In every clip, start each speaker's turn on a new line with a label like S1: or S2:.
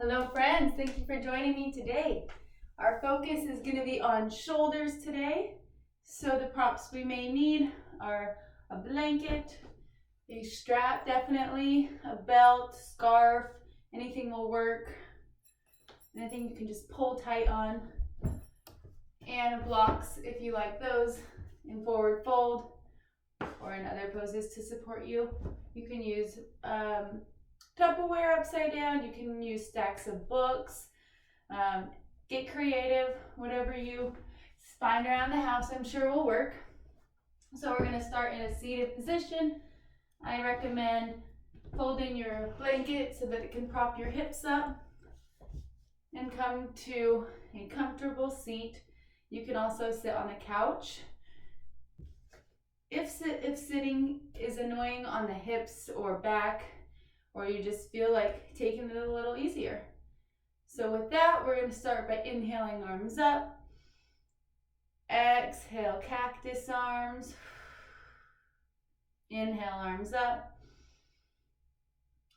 S1: Hello friends, thank you for joining me today. Our focus is going to be on shoulders today. So the props we may need are a blanket, a strap definitely, a belt, scarf, anything will work. Anything you can just pull tight on. And blocks if you like those in forward fold or in other poses to support you. You can use Tupperware upside down. You can use stacks of books. Get creative. Whatever you find around the house, I'm sure will work. So we're going to start in a seated position. I recommend folding your blanket so that it can prop your hips up and come to a comfortable seat. You can also sit on a couch. If sitting is annoying on the hips or back, or you just feel like taking it a little easier. So with that, we're going to start by inhaling arms up. Exhale, cactus arms. Inhale, arms up.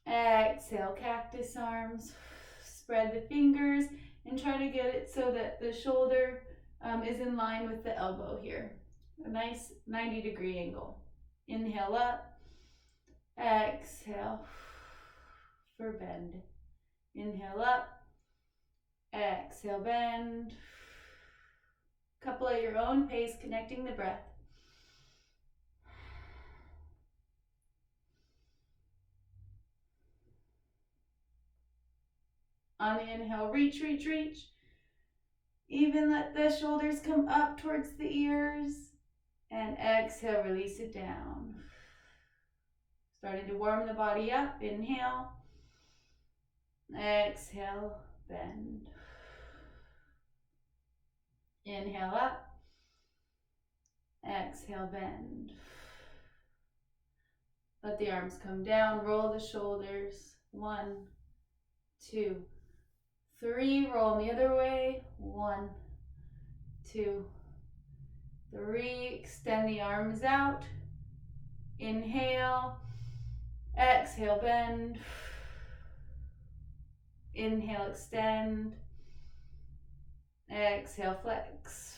S1: Exhale, cactus arms. Spread the fingers and try to get it so that the shoulder is in line with the elbow here. A nice 90-degree angle. Inhale up. Exhale for bend. Inhale up. Exhale, bend. Couple at your own pace, connecting the breath. On the inhale, reach, reach, reach. Even let the shoulders come up towards the ears. And exhale, release it down. Starting to warm the body up. Inhale. Exhale, bend. Inhale up. Exhale, bend. Let the arms come down. Roll the shoulders. 1, 2, 3. Roll the other way. 1, 2, 3. Extend the arms out. Inhale. Exhale, bend. Inhale, extend. Exhale, flex.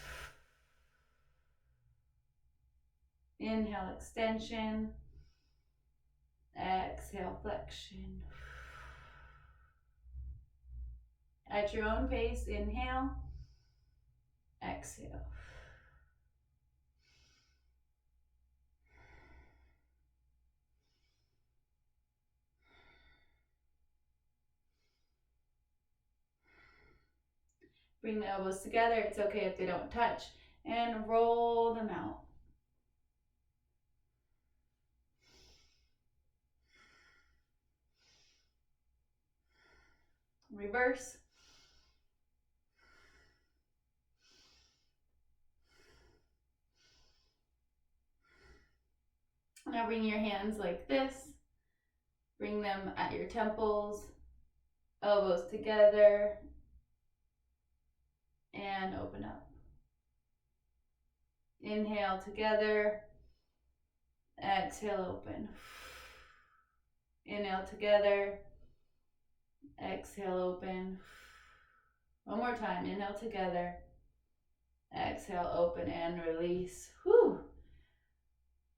S1: Inhale, extension. Exhale, flexion. At your own pace, inhale. Exhale. Bring the elbows together. It's okay if they don't touch. And roll them out. Reverse. Now bring your hands like this. Bring them at your temples. Elbows together. And open up. Inhale together. Exhale, open. Inhale together. Exhale, open. One more time. Inhale together. Exhale, open and release. Whew.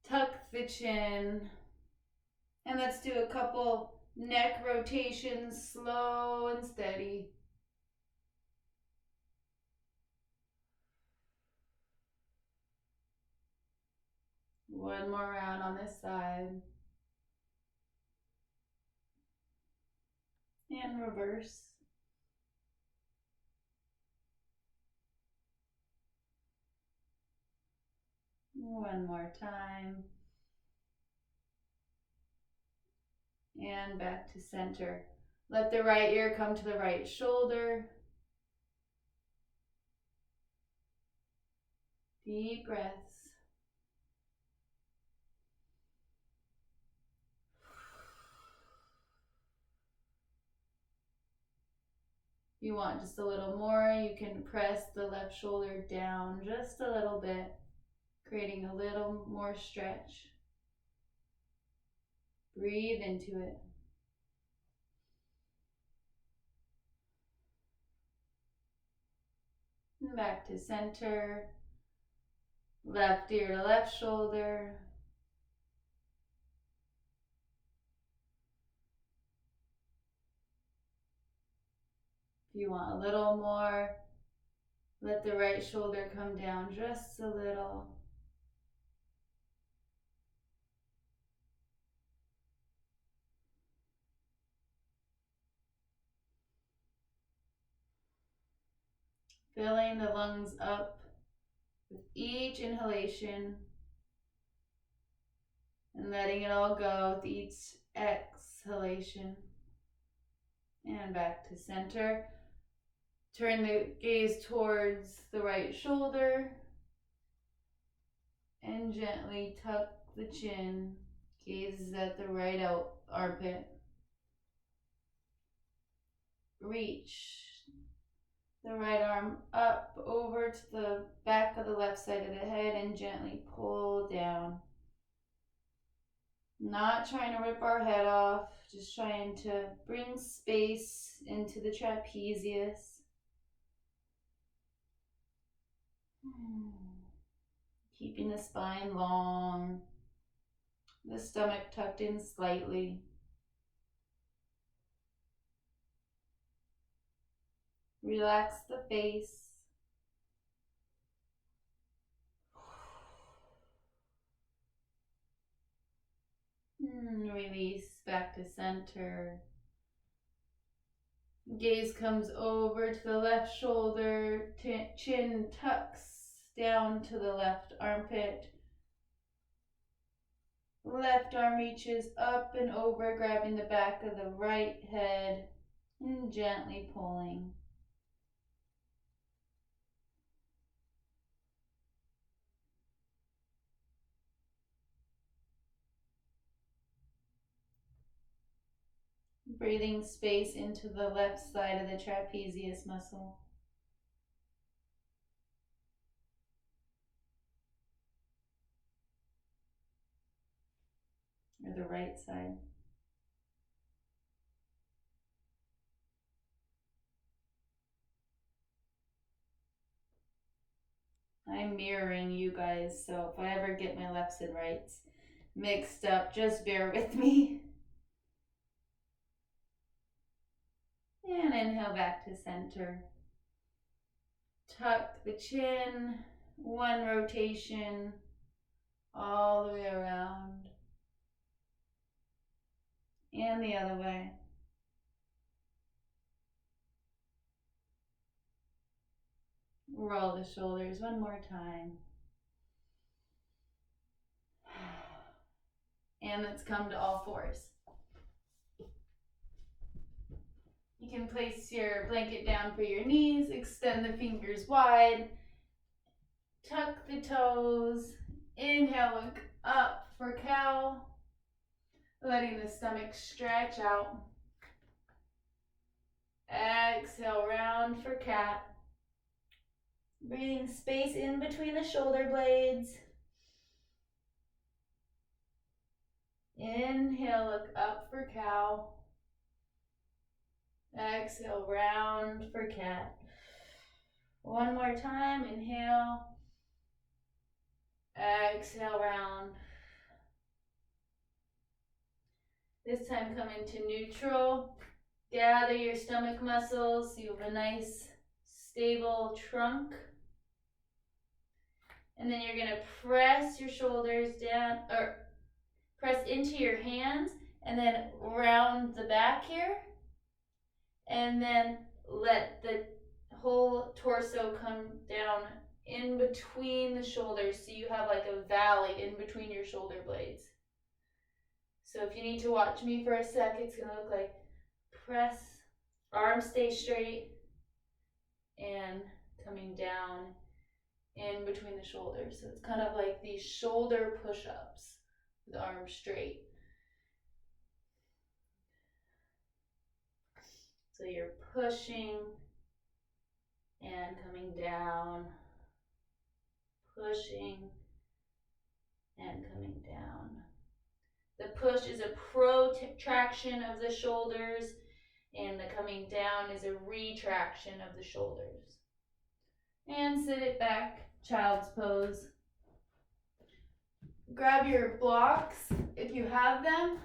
S1: Tuck the chin. And let's do a couple neck rotations, slow and steady. One more round on this side. And reverse. One more time. And back to center. Let the right ear come to the right shoulder. Deep breaths. If you want just a little more, you can press the left shoulder down just a little bit, creating a little more stretch. Breathe into it. back to center. Left ear to left shoulder. If you want a little more, let the right shoulder come down just a little. Filling the lungs up with each inhalation and letting it all go with each exhalation. And back to center. Turn the gaze towards the right shoulder and gently tuck the chin. Gaze is at the right armpit. Reach the right arm up over to the back of the left side of the head and gently pull down. Not trying to rip our head off, just trying to bring space into the trapezius. Keeping the spine long, the stomach tucked in slightly. Relax the face. Release back to center. Gaze comes over to the left shoulder, chin tucks down to the left armpit. Left arm reaches up and over, grabbing the back of the right head and gently pulling. Breathing space into the left side of the trapezius muscle. Or the right side. I'm mirroring you guys, so if I ever get my lefts and rights mixed up, just bear with me. And inhale back to center. Tuck the chin, one rotation all the way around. And the other way. Roll the shoulders one more time. And let's come to all fours. You can place your blanket down for your knees, extend the fingers wide, tuck the toes, inhale, look up for cow, letting the stomach stretch out. Exhale, round for cat. Breathing space in between the shoulder blades. Inhale, look up for cow. Exhale, round for cat. One more time, inhale. Exhale, round. This time come into neutral. Gather your stomach muscles so you have a nice, stable trunk. And then you're gonna press your shoulders down, or press into your hands, and then round the back here. And then let the whole torso come down in between the shoulders so you have like a valley in between your shoulder blades. So if you need to watch me for a sec, it's going to look like press, arms stay straight, and coming down in between the shoulders. So it's kind of like these shoulder push-ups with arms straight. So you're pushing and coming down, pushing and coming down. The push is a protraction of the shoulders, and the coming down is a retraction of the shoulders. And sit it back, child's pose. Grab your blocks if you have them.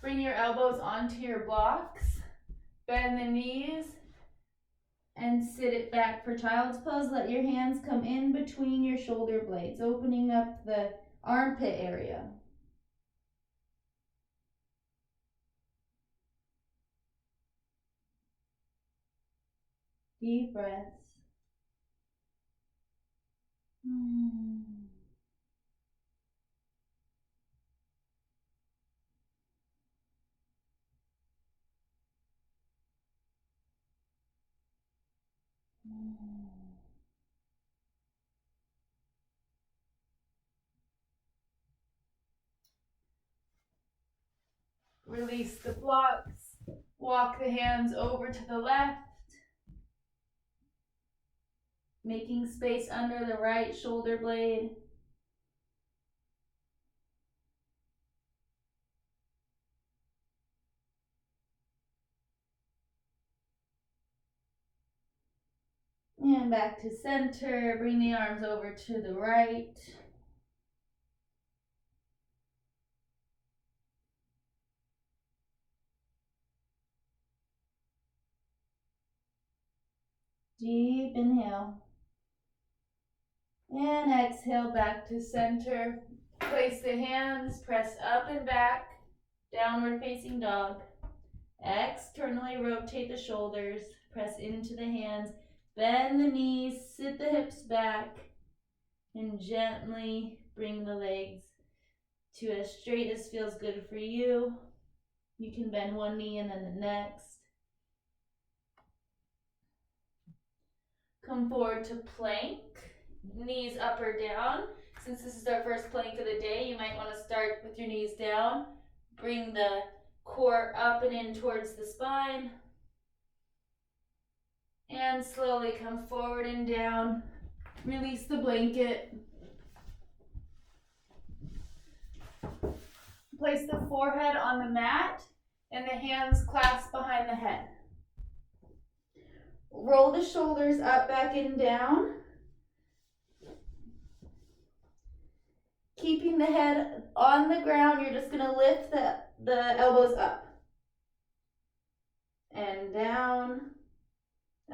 S1: Bring your elbows onto your blocks. Bend the knees and sit it back for child's pose. Let your hands come in between your shoulder blades, opening up the armpit area. Deep breaths. Release the blocks. Walk the hands over to the left, making space under the right shoulder blade. And back to center. Bring the arms over to the right. Deep inhale. And exhale back to center. Place the hands, press up and back, downward facing dog. Externally rotate the shoulders, press into the hands, bend the knees, sit the hips back, and gently bring the legs to as straight as feels good for you. You can bend one knee and then the next. Come forward to plank, knees up or down. Since this is our first plank of the day, you might want to start with your knees down. Bring the core up and in towards the spine. And slowly come forward and down. Release the blanket. Place the forehead on the mat and the hands clasped behind the head. Roll the shoulders up, back, and down. Keeping the head on the ground, you're just going to lift the elbows up and down.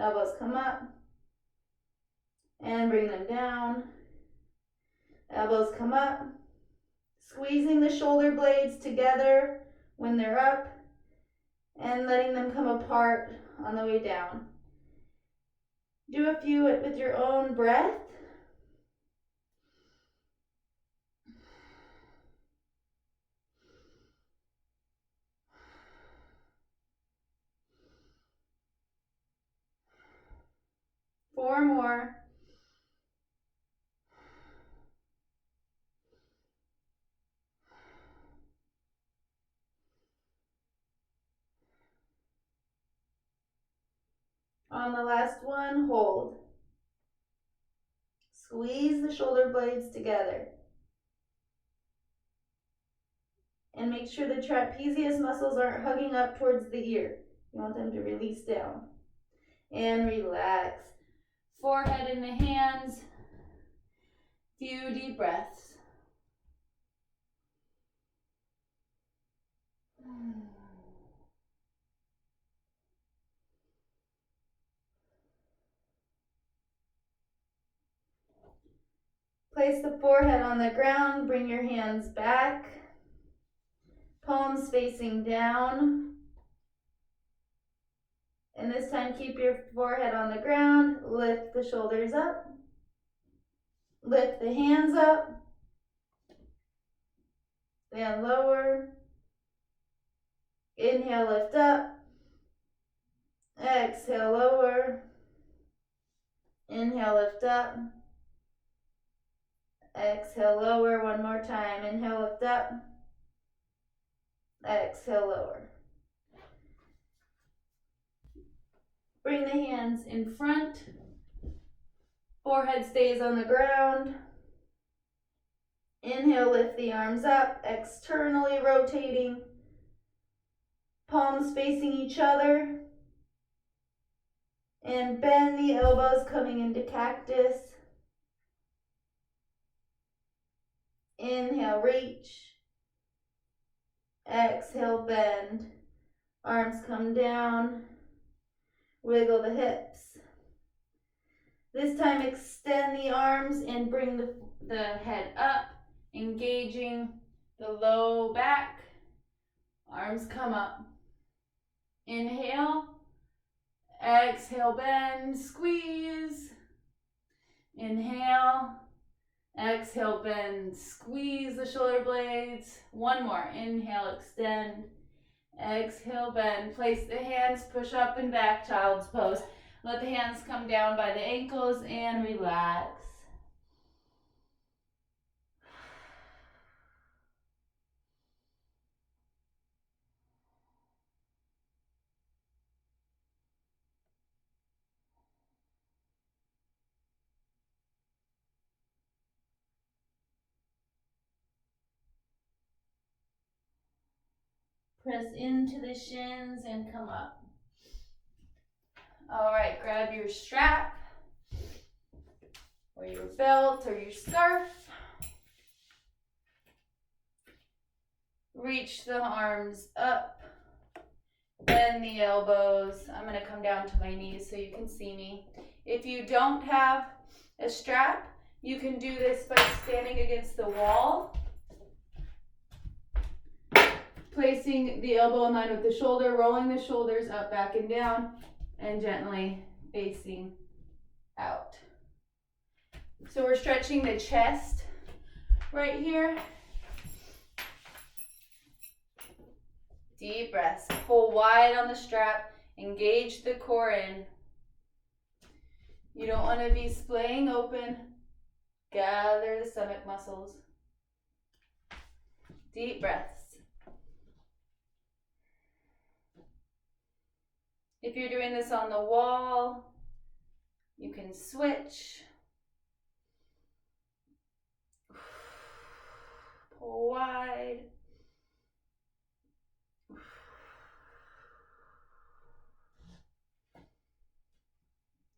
S1: Elbows come up and bring them down. Elbows come up. Squeezing the shoulder blades together when they're up and letting them come apart on the way down. Do a few with your own breath. Four more. On the last one, hold. Squeeze the shoulder blades together. And make sure the trapezius muscles aren't hugging up towards the ear. You want them to release down. And relax. Forehead in the hands. Few deep breaths. Place the forehead on the ground. Bring your hands back. Palms facing down. And this time keep your forehead on the ground. Lift the shoulders up. Lift the hands up. Then lower. Inhale, lift up. Exhale, lower. Inhale, lift up. Exhale, lower. One more time. Inhale, lift up. Exhale, lower. Bring the hands in front. Forehead stays on the ground. Inhale, lift the arms up, externally rotating. Palms facing each other. And bend the elbows, coming into cactus. Inhale, reach. Exhale, bend. Arms come down. Wiggle the hips. This time extend the arms and bring the head up, engaging the low back. Arms come up. Inhale. Exhale, bend, squeeze. Inhale. Exhale, bend, squeeze the shoulder blades. One more. Inhale, extend. Exhale, bend. Place the hands, push up and back, child's pose. Let the hands come down by the ankles and relax. Press into the shins and come up. All right, grab your strap or your belt or your scarf. Reach the arms up, bend the elbows. I'm gonna come down to my knees so you can see me. If you don't have a strap, you can do this by standing against the wall, placing the elbow in line with the shoulder, rolling the shoulders up, back, and down, and gently facing out. So we're stretching the chest right here. Deep breaths. Pull wide on the strap. Engage the core in. You don't want to be splaying open. Gather the stomach muscles. Deep breaths. If you're doing this on the wall, you can switch. Pull wide.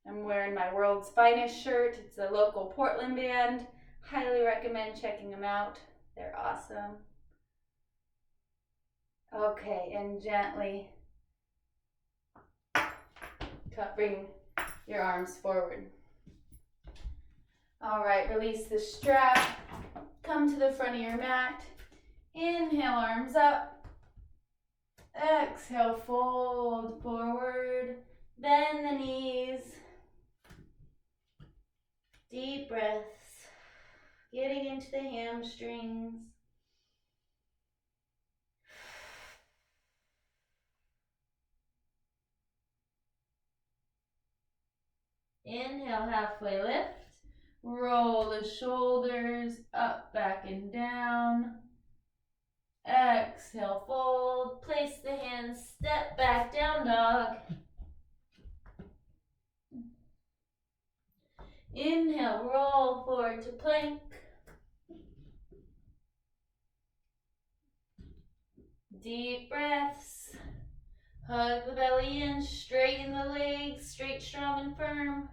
S1: I'm wearing my World's Finest shirt. It's a local Portland band. Highly recommend checking them out. They're awesome. Okay, and gently bring your arms forward. All right, release the strap. Come to the front of your mat. Inhale, arms up. Exhale, fold forward. Bend the knees. Deep breaths. Getting into the hamstrings. Inhale, halfway lift. Roll the shoulders up, back, and down. Exhale, fold. Place the hands, step back, down dog. Inhale, roll forward to plank. Deep breaths. Hug the belly in, straighten the legs, straight, strong, and firm.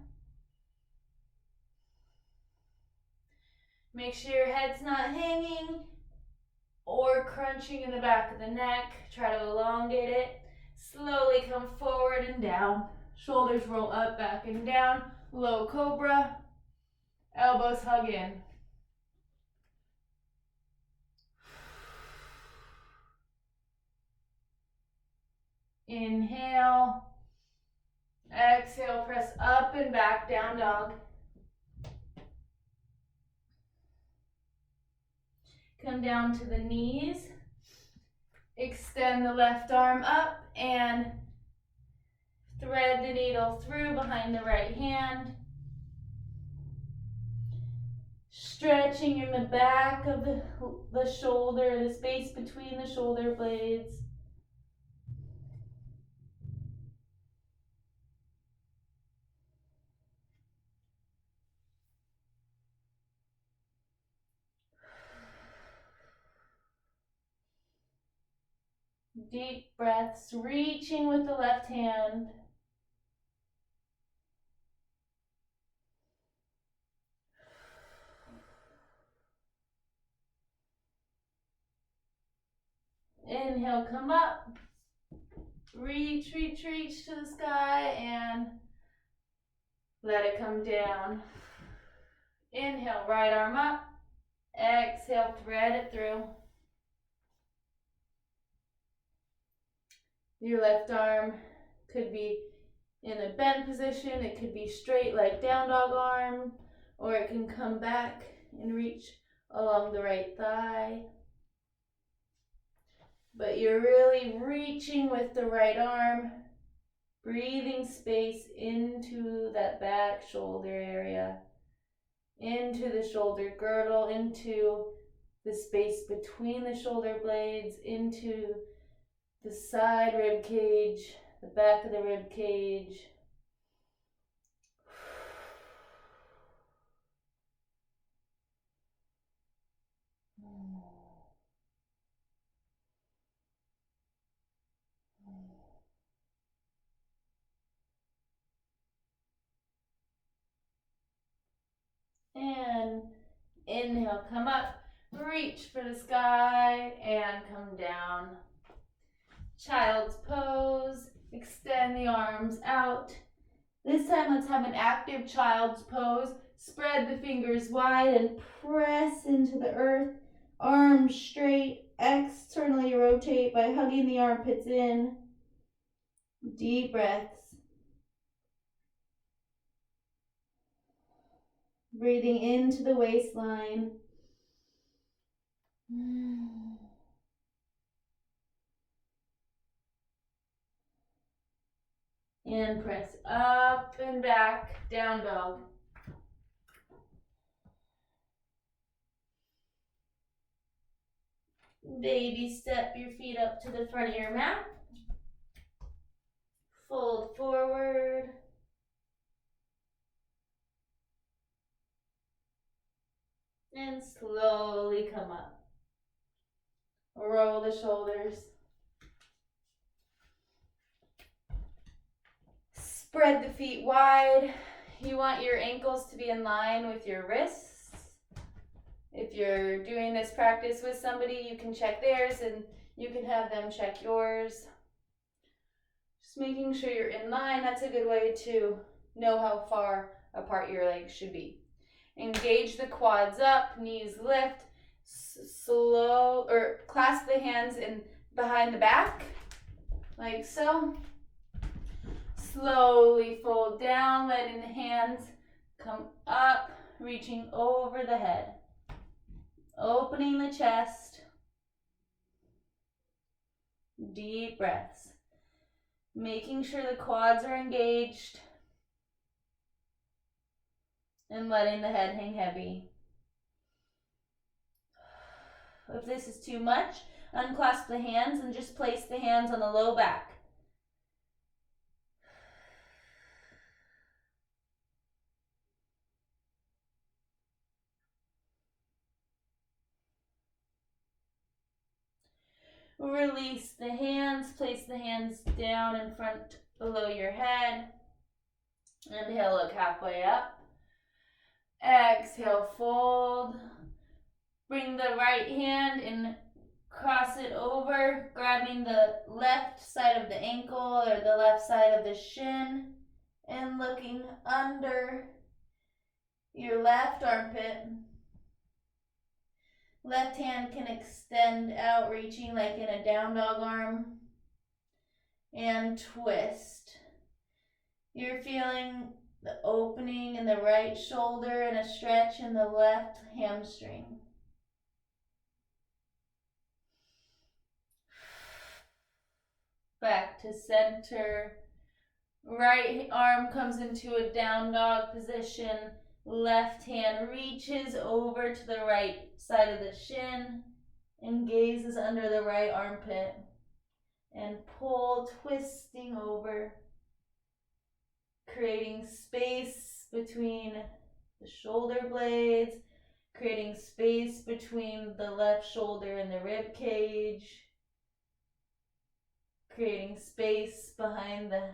S1: Make sure your head's not hanging or crunching in the back of the neck. Try to elongate it. Slowly come forward and down. Shoulders roll up, back, and down. Low cobra. Elbows hug in. Inhale. Exhale, press up and back, down dog. Come down to the knees. Extend the left arm up and thread the needle through behind the right hand. Stretching in the back of the shoulder, the space between the shoulder blades. Deep breaths, reaching with the left hand. Inhale, come up. Reach, reach, reach to the sky and let it come down. Inhale, right arm up. Exhale, thread it through. Your left arm could be in a bent position. It could be straight like down dog arm, or it can come back and reach along the right thigh. But you're really reaching with the right arm, breathing space into that back shoulder area, into the shoulder girdle, into the space between the shoulder blades, into the side rib cage, the back of the rib cage. And inhale, come up, reach for the sky, and come down. Child's pose, extend the arms out. This time let's have an active child's pose. Spread the fingers wide and press into the earth. Arms straight, externally rotate by hugging the armpits in. Deep breaths. Breathing into the waistline. And press up and back, down dog. Baby step your feet up to the front of your mat. Fold forward. And slowly come up. Roll the shoulders. Spread the feet wide. You want your ankles to be in line with your wrists. If you're doing this practice with somebody, you can check theirs and you can have them check yours. Just making sure you're in line. That's a good way to know how far apart your legs should be. Engage the quads up, knees lift, slow, or clasp the hands in behind the back, like so. Slowly fold down, letting the hands come up, reaching over the head. Opening the chest. Deep breaths. Making sure the quads are engaged. And letting the head hang heavy. If this is too much, unclasp the hands and just place the hands on the low back. Release the hands, place the hands down in front below your head. Inhale, look halfway up. Exhale, fold. Bring the right hand and cross it over, grabbing the left side of the ankle or the left side of the shin and looking under your left armpit. Left hand can extend out, reaching like in a down dog arm. And twist. You're feeling the opening in the right shoulder and a stretch in the left hamstring. Back to center. Right arm comes into a down dog position. Left hand reaches over to the right side of the shin and gazes under the right armpit. And pull, twisting over, creating space between the shoulder blades, creating space between the left shoulder and the rib cage, creating space behind the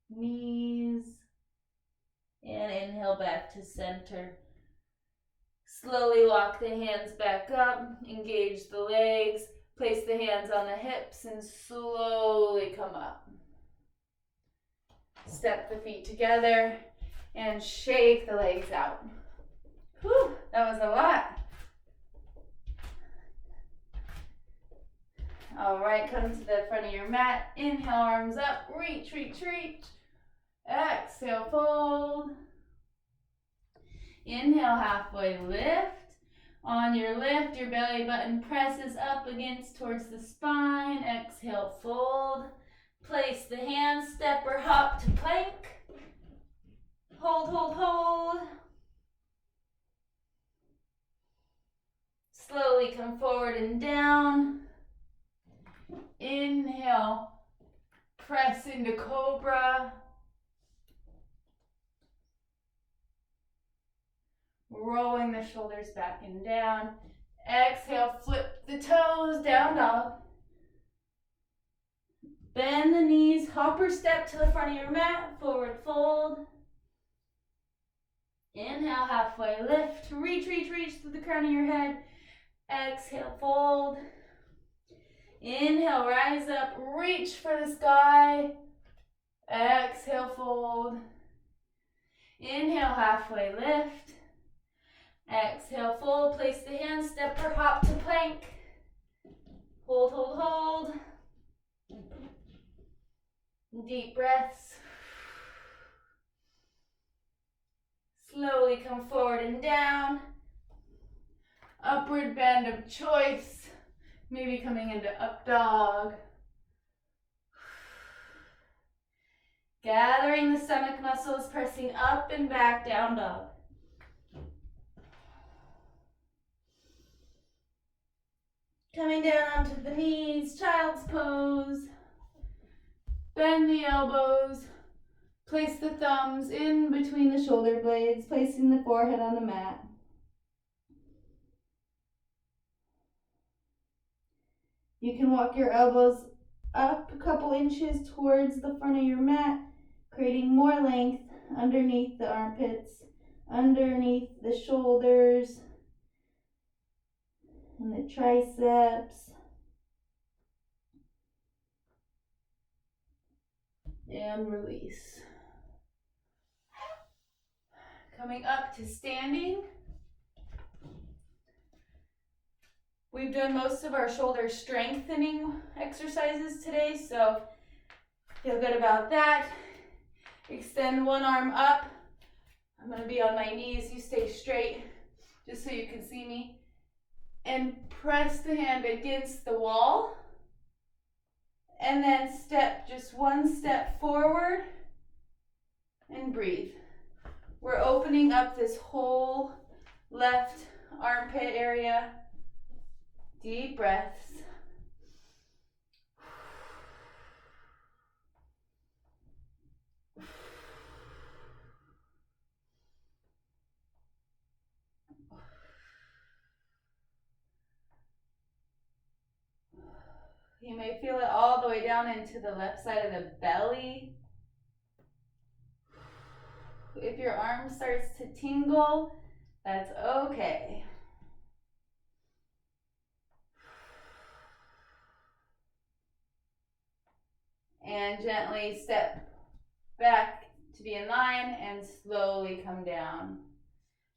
S1: knees. And inhale back to center. Slowly walk the hands back up, engage the legs, Place the hands on the hips and slowly come up. Step the feet together and shake the legs out. Whew, that was a lot. All right, come to the front of your mat. Inhale, arms up. Reach, reach, reach. Exhale, fold. Inhale, halfway lift. On your lift, your belly button presses up against towards the spine. Exhale, fold. Place the hands, step or hop to plank. Hold, hold, hold. Slowly come forward and down. Inhale, press into cobra. Rolling the shoulders back and down. Exhale, flip the toes, down dog. Bend the knees, hopper step to the front of your mat, forward fold. Inhale, halfway lift, reach, reach, reach to the crown of your head. Exhale, fold. Inhale, rise up, reach for the sky. Exhale, fold. Inhale, halfway lift. Exhale, fold. Place the hands, step or hop to plank. Hold, hold, hold. Deep breaths. Slowly come forward and down. Upward bend of choice. Maybe coming into up dog. Gathering the stomach muscles, pressing up and back, down dog. Coming down onto the knees, child's pose. Bend the elbows. Place the thumbs in between the shoulder blades, placing the forehead on the mat. You can walk your elbows up a couple inches towards the front of your mat, creating more length underneath the armpits, underneath the shoulders, and the triceps. And release. Coming up to standing. We've done most of our shoulder strengthening exercises today, so feel good about that. Extend one arm up. I'm going to be on my knees. You stay straight just so you can see me. And press the hand against the wall. And then step just one step forward and breathe. We're opening up this whole left armpit area. Deep breaths. You may feel it all the way down into the left side of the belly. If your arm starts to tingle, that's okay. And gently step back to be in line and slowly come down.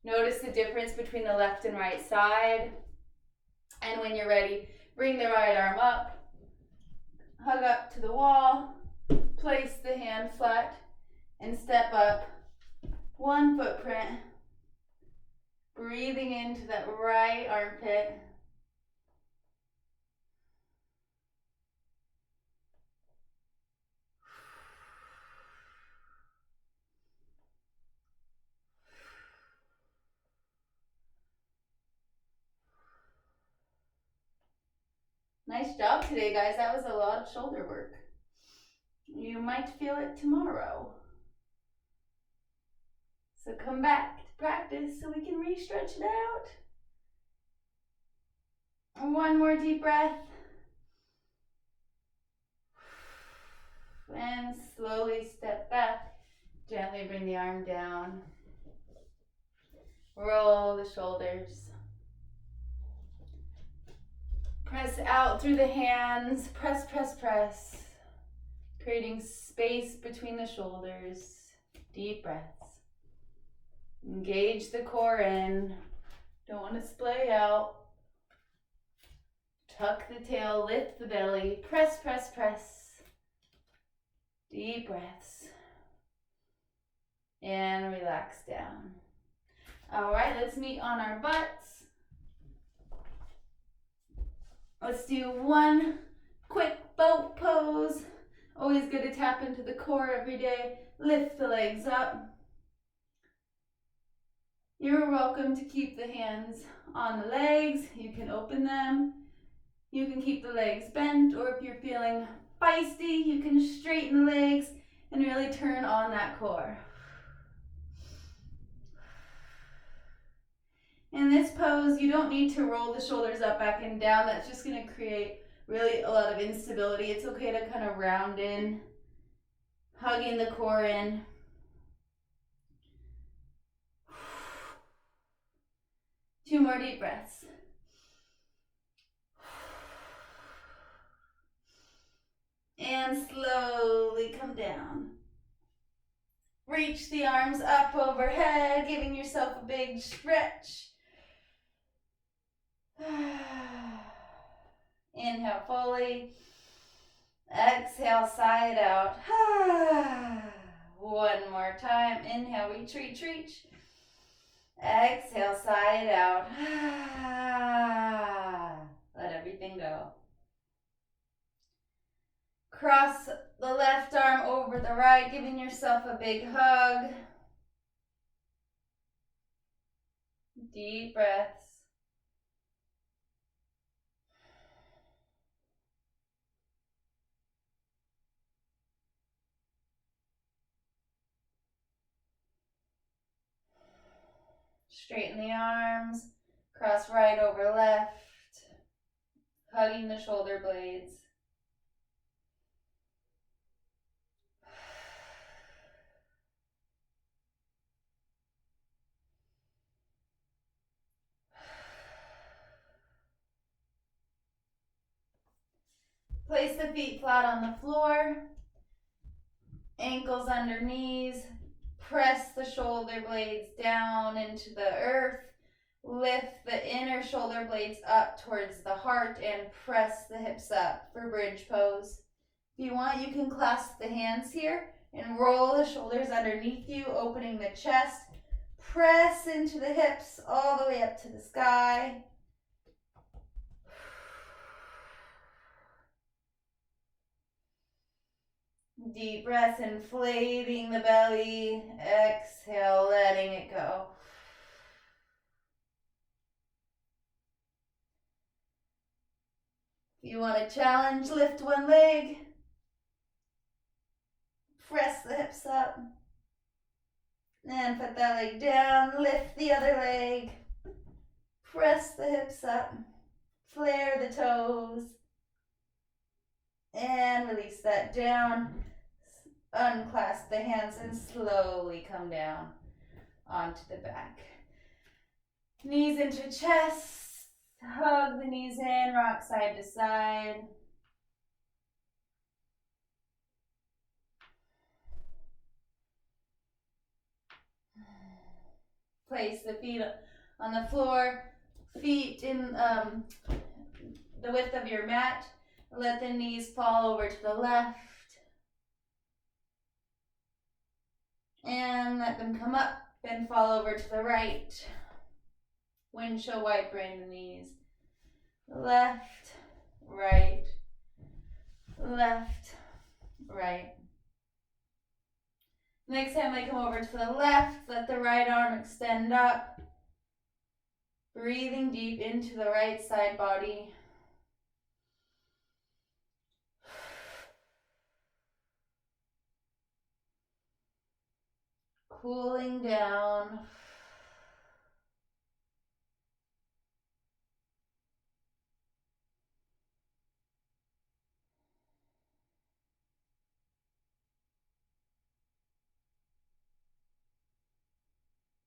S1: Notice the difference between the left and right side. And when you're ready, bring the right arm up, hug up to the wall, place the hand flat, and step up one footprint, breathing into that right armpit. Nice job today, guys. That was a lot of shoulder work. You might feel it tomorrow. So come back to practice so we can re-stretch it out. And one more deep breath. And slowly step back. Gently bring the arm down. Roll the shoulders. Press out through the hands. Press, press, press. Creating space between the shoulders. Deep breaths. Engage the core in. Don't want to splay out. Tuck the tail, lift the belly. Press, press, press. Deep breaths. And relax down. All right, let's meet on our butts. Let's do one quick boat pose. Always good to tap into the core every day. Lift the legs up. You're welcome to keep the hands on the legs. You can open them. You can keep the legs bent, or if you're feeling feisty, you can straighten the legs and really turn on that core. In this pose, you don't need to roll the shoulders up, back, and down. That's just going to create really a lot of instability. It's okay to kind of round in, hugging the core in. Two more deep breaths. And slowly come down. Reach the arms up overhead, giving yourself a big stretch. Inhale fully. Exhale, sigh it out. One more time. Inhale, reach, reach, reach. Exhale, sigh it out. Let everything go. Cross the left arm over the right, giving yourself a big hug. Deep breaths. Straighten the arms, cross right over left, hugging the shoulder blades. Place the feet flat on the floor, ankles under knees, press the shoulder blades down into the earth. Lift the inner shoulder blades up towards the heart and press the hips up for bridge pose. If you want, you can clasp the hands here and roll the shoulders underneath you, opening the chest. Press into the hips all the way up to the sky. Deep breath, inflating the belly. Exhale, letting it go. If you want to challenge, lift one leg. Press the hips up. And put that leg down. Lift the other leg. Press the hips up. Flare the toes. And release that down. Unclasp the hands and slowly come down onto the back. Knees into chest. Hug the knees in, rock side to side. Place the feet on the floor, feet in the width of your mat. Let the knees fall over to the left. And let them come up and fall over to the right. Windshield wiper in the knees. Left, right, left, right. Next time they come over to the left, let the right arm extend up. Breathing deep into the right side body. Cooling down.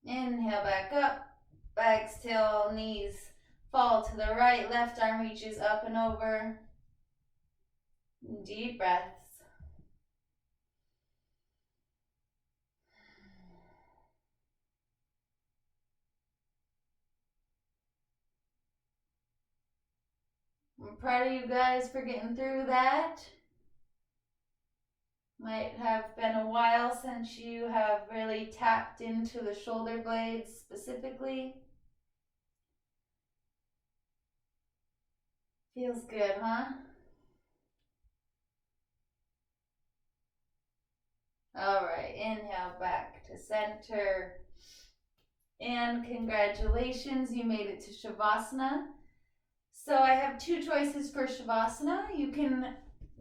S1: Inhale back up. Exhale, knees Fall to the right, left arm reaches up and over. Deep breaths. I'm proud of you guys for getting through that. Might have been a while since you have really tapped into the shoulder blades specifically. Feels good, huh? All right, inhale back to center. And congratulations, you made it to Shavasana. So I have two choices for Shavasana. You can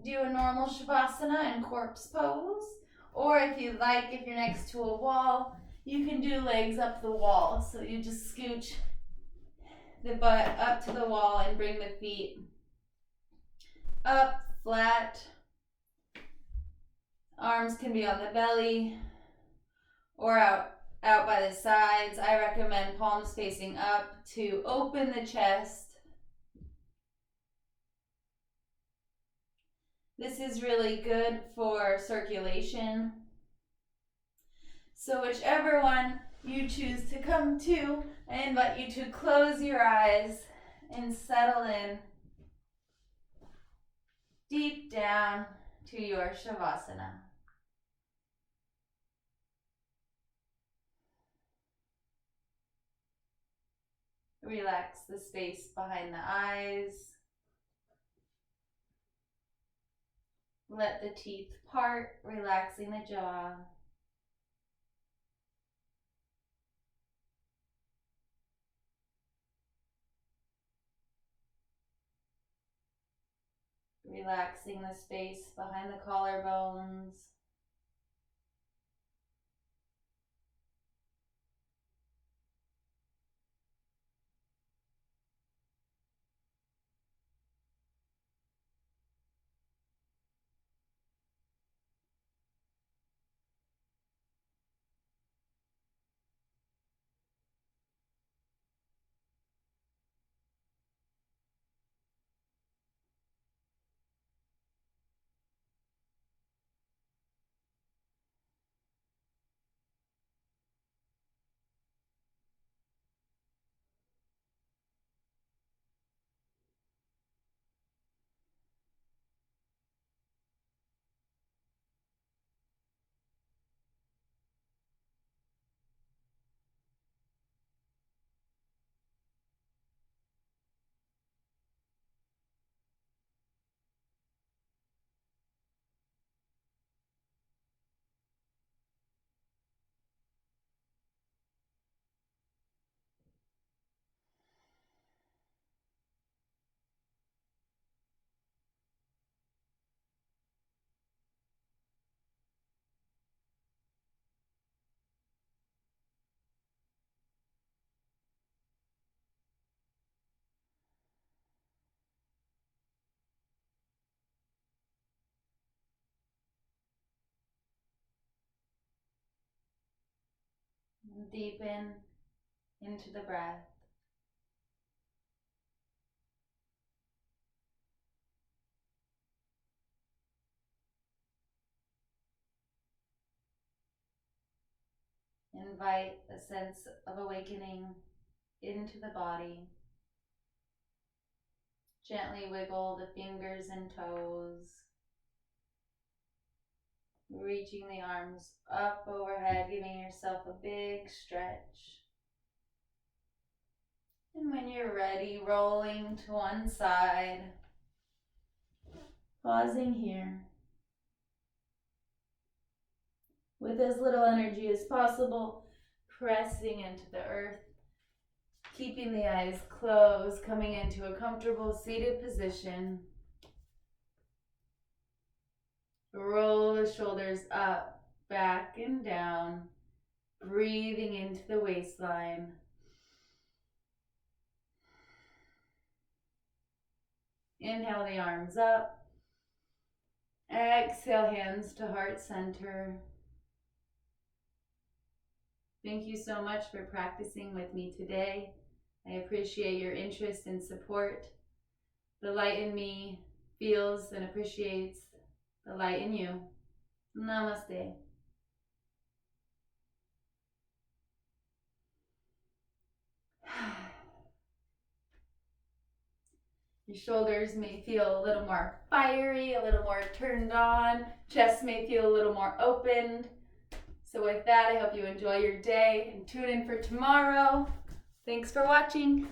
S1: do a normal Shavasana and corpse pose, or if you like, if you're next to a wall, you can do legs up the wall. So you just scooch the butt up to the wall and bring the feet up flat. Arms can be on the belly or out by the sides. I recommend palms facing up to open the chest. This is really good for circulation. So whichever one you choose to come to, I invite you to close your eyes and settle in deep down to your Shavasana. Relax the space behind the eyes. Let the teeth part, relaxing the jaw. Relaxing the space behind the collarbones. Deepen into the breath. Invite a sense of awakening into the body. Gently wiggle the fingers and toes. Reaching the arms up overhead, giving yourself a big stretch. And when you're ready, rolling to one side. Pausing here. With as little energy as possible, pressing into the earth. Keeping the eyes closed, coming into a comfortable seated position. Roll the shoulders up, back and down, breathing into the waistline. Inhale the arms up. Exhale, hands to heart center. Thank you so much for practicing with me today. I appreciate your interest and support. The light in me feels and appreciates the light in you. Namaste. Your shoulders may feel a little more fiery, a little more turned on. Chest may feel a little more opened. So with that, I hope you enjoy your day and tune in for tomorrow. Thanks for watching.